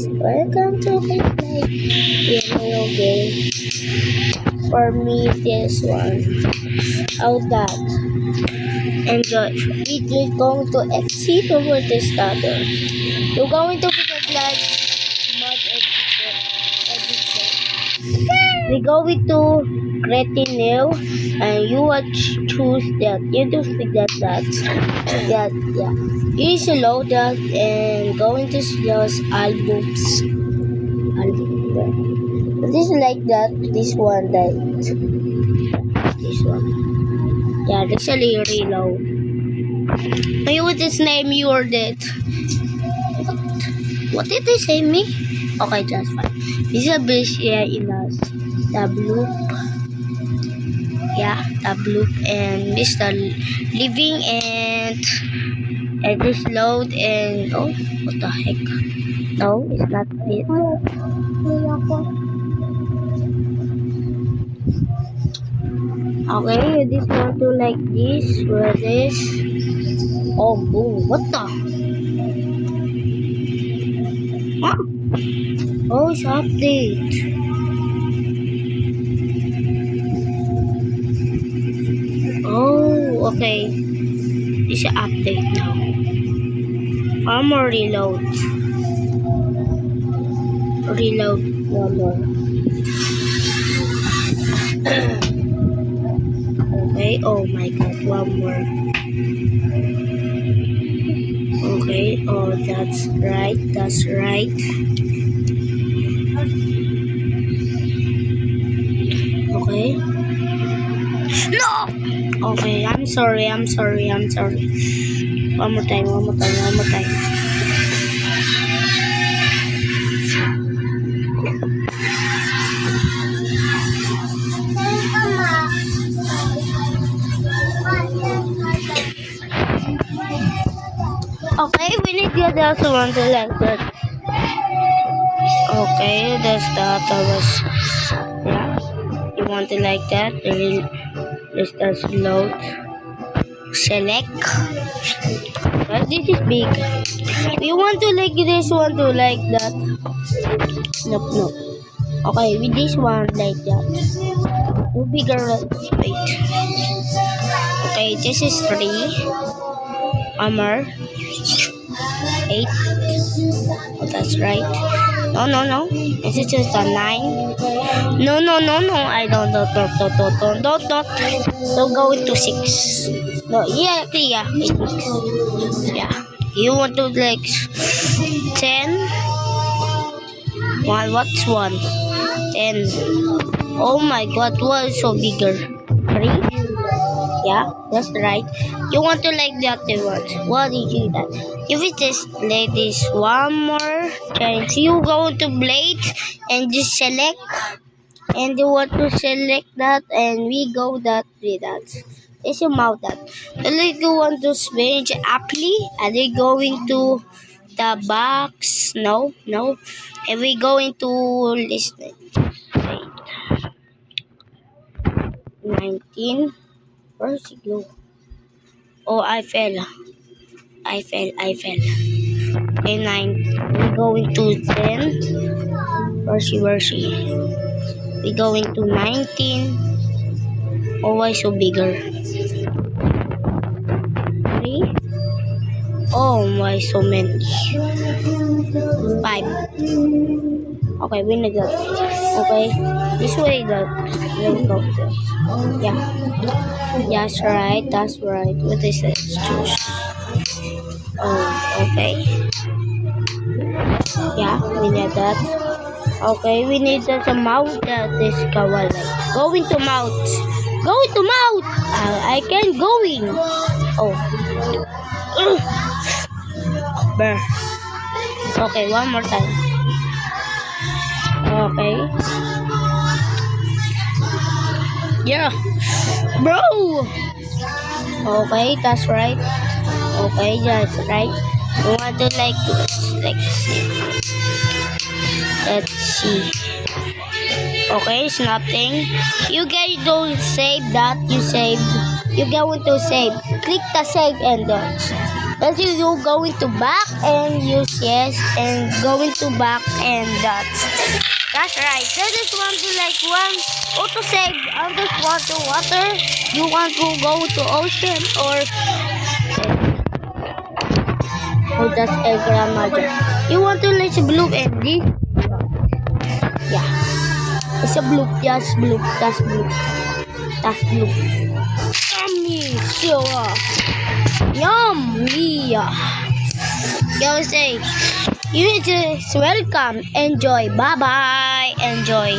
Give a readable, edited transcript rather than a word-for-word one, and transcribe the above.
Welcome to my video game. For me, this one. How that? Enjoy. We're going to exit over the starter. You're going to forget like mod edition. We're going to create new and you will choose that. You don't forget that. Yeah. You should load that and going to just albums. This like that. This one like this one. Yeah, actually reload. You would just name your date. What did they say me? Okay, just fine. This is a base here in us. The blue. Yeah, the blue and Mr. Living and just load and oh, what the heck? No, it's not it. Okay, this one to like this, where this. Oh, boom, what the? Huh? Oh, it's update. Oh, okay. It's an update now. Armor reload. Reload one more. Okay, oh my god, one more. Okay, oh that's right. Okay. No! Okay, I'm sorry. One more time. Okay, we need the other one to like that. Okay, that's that was yeah. You want to like that? Let's just load. Select. But this is big. You want to like this one to like that? Nope. Okay, with this one like that. No bigger. Wait. Okay, this is 3. Armor. 8. Oh, that's right. No. This is just a 9. No. I don't. So go into 6. No, yeah. It works. Yeah. You want to like 10? What's 1? 10. Oh my god, what is so bigger? 3? Yeah, that's right. You want to like the other ones. What did you do that? If we just play this one more chance, you go to blade and just select. And you want to select that and we go that with that. It's a mouth that. And like you want to switch apply. Are they going to the box? No. And we going to listen. 19. Where's it go? Oh, I fell. Okay, 9. We going to 10. Where's she? We going to 19. Oh, why so bigger? 3. Oh, why so many? 5. Okay, we need that. Okay, this way that. Let's go. Yeah. That's right. What is this? Choose. Oh, okay. Yeah, we need that. Okay, we need that a mouth that is kawaii. Go into mouth. I can't go in. Oh. Brr. Okay, one more time. Okay. Yeah. Bro. Okay, that's right. You want to like let's see. Okay, it's nothing. You guys don't save that. You save. You going to save. Click the save and done. Let's you going to back and use yes and going to back and that's right. That is want to like one auto save. I just want to water. You want to go to ocean or just a grandmother. You want to like blue and this? Yeah. It's a blue. Yes, blue. That's blue. That's blue. Yummy. Sure. Yummy. Go say. You need to welcome. Enjoy. Bye bye. Enjoy.